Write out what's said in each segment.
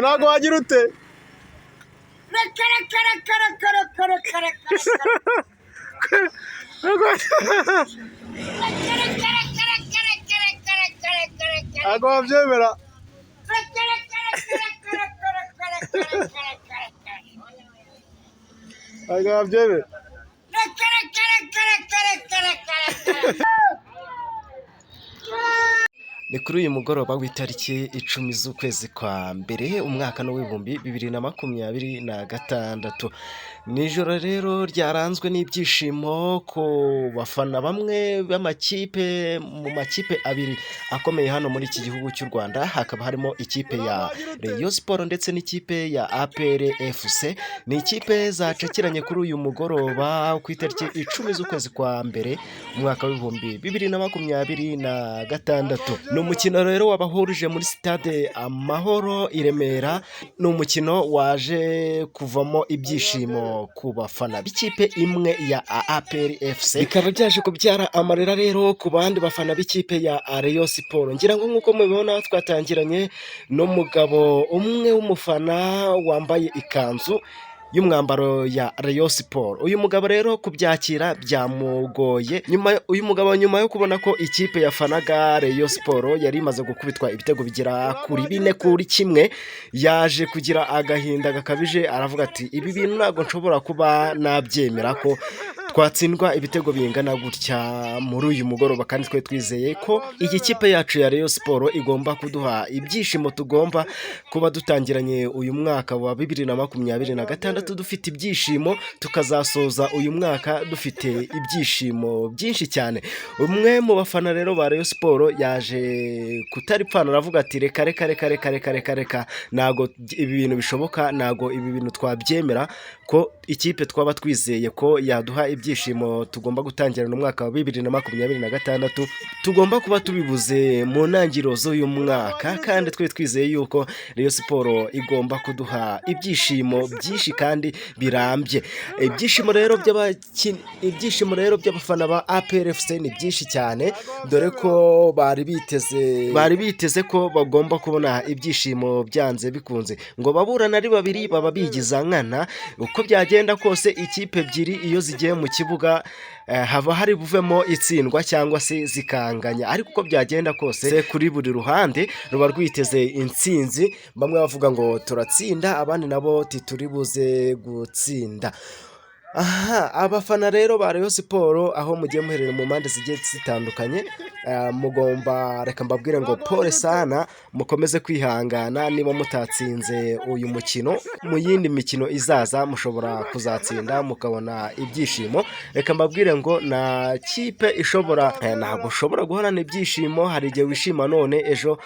ntabwo wagira ute ntabwo wabyemera ntabwo wabyemera ni kuri uyu mugoroba w'itariki 10 z'ukwezi kwa mbere umwaka w'ibihumbi 2026 nijoro rero ryaranzwe n'ibyishimo ku bafana bamwe b'amakipe mu makipe abiri akomeye hano muri iki gihugu cy'u Rwanda hakaba harimo ikipe ya Rayon Sport ndetse n'ikipe ya APR FC ni ikipe zacakiranye kuri uyu mugoroba ku itariki 10 z'ukwezi kwa mbere umwaka w'ibihumbi 2026 ni umukino rero wabahurije muri stade Amahoro i Remera ni umukino waje kuvamo ibyishimo ku bafana b'ikipe imwe ya APR FC bikaba byaje kubyara amarira rero ku bandi bafana b'ikipe ya Rayon Sport ngira ngo nk'uko mubibona twatangiranye n'umugabo umwe w'umufana wambaye ikanzu y'umwambaro ya Rayon Sport uyu mugabo rero kubyakira byamugoye uyu mugabo nyuma yo kubona ko ikipe yafanaga Rayon Sport yari imaze gukubitwa ibitego bigera kuri 4-1 yaje kugira agahinda gakabije aravuga ati ibi bintu ntabwo nshobora kuba nabyemera ko twatsindwa ibitego bingana gutya muri uyu mugoroba kandi twe twizeye ko iyi kipe yacu ya Rayon Sport igomba kuduha ibyishimo tugomba kuba dutangiranye uyu mwaka wa 2026 dufite ibyishimo tukazasoza uyu mwaka dufite ibyishimo byinshi cyane umwe mu bafana rero ba Rayon Sport yaje kutaripfana aravuga ati reka nago ibi bintu bishoboka nago ibi bintu twabyemera ko ikipe twaba twizeye ko yaduha ibyishimo tugomba gutangirana umwaka wa 2026 tugomba kuba tubibuze mu ntangiriro z'uyu mwaka kandi twe twizeye yuko Rayon Sport igomba kuduha ibyishimo byinshi kandi birambye ibyishimo rero by'abafana ba APR FC ni byinshi cyane dore ko bari biteze ko bagomba kubona ibyishimo byanze bikunze ngo baburana ari babiri baba bigiza nkana uko byagenda kose ikipe ebyiri iyo zigiye mu kibuga haba hari buvemo itsindwa cyangwa se zikanganya ariko uko byagenda kose kuri buri ruhande ruba rwiteze intsinzi bamwe bavuga ngo turatsinda abandi nabo tituribuze gutsinda abafana rero ba Rayon Sport aho mugiye muherera mu mpande zigiye zitandukanye mugomba reka mbabwire ngo pole sana mukomeze kwihangana niba mutatsinze uyu mukino mu yindi mikino izaza mushobora kuzatsinda mukabona ibyishimo reka mbabwire ngo na kipe ishobora ntabwo ushobora guhorana ibyishimo hari igihe wishima none ejo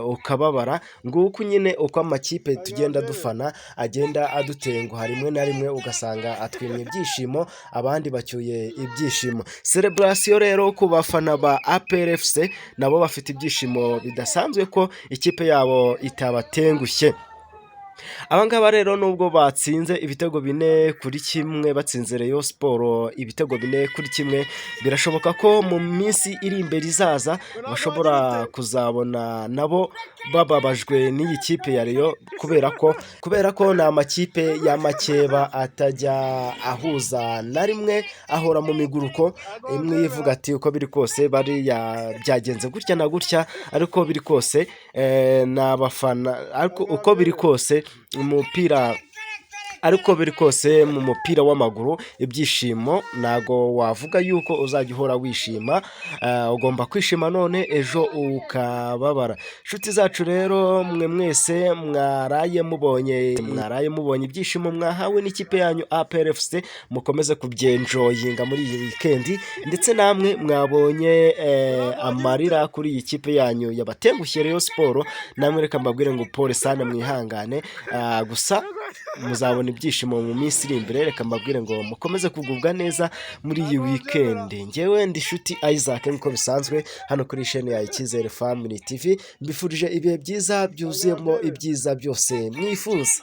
ukababara nguko nyine uko amakipe tugenda dufana agenda adutenguha rimwe na rimwe ugasanga atwimye ibyishimo abandi bacyuye ibyishimo celebration rero ku bafana ba APR FC nabo bafite ibyishimo bidasanzwe ko ikipe yabo itabatengushye abangaba rero nubwo batsinze ibitego 4-1 batsinze Rayon Sport ibitego 4-1 birashoboka ko mu minsi iri imbere izaza bashobora kuzabona nabo bababajwe n'iyi kipe ya Rayon kubera ko na amakipe y'amakeba atajya ahuza na rimwe ahora mu miguruko imwe yivuga ati uko biri kose bari byagenze gutya na gutya ariko biri kose n'abafana ariko uko biri kose umupira ariko biri kose mu mupira w'amaguru ibyishimo nago wavuga yuko uzajya uhora wishima ugomba kwishima none ejo ukababara inshuti zacu rero mwe mwese mwaraye mubonye ibyishimo mwahawe n'ikipe yanyu APR FC mukomeze kubyenjoyinga muri iyi weekend ndetse namwe mwabonye amarira kuri iyi kipe yanyu yabatengushye Rayon Sport namwe reka mbabwire ngo pole sana mwihangane gusa muzabona ibyishimo mu minsi iri imbere reka mbabwire ngo mukomeze kugubwa neza muri iyi weekend ngewe ndi shuti Isaac nko bisanzwe hano kuri chaîne ya Icyizere Family TV mbifurije ibihe byiza byuzuyemo ibyiza byose mwifuza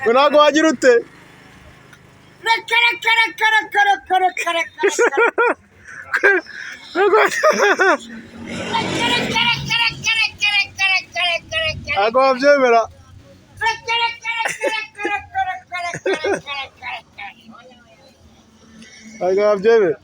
ngo ntabwo wagira ute ntabwo wabyemera ntabwo wabyemera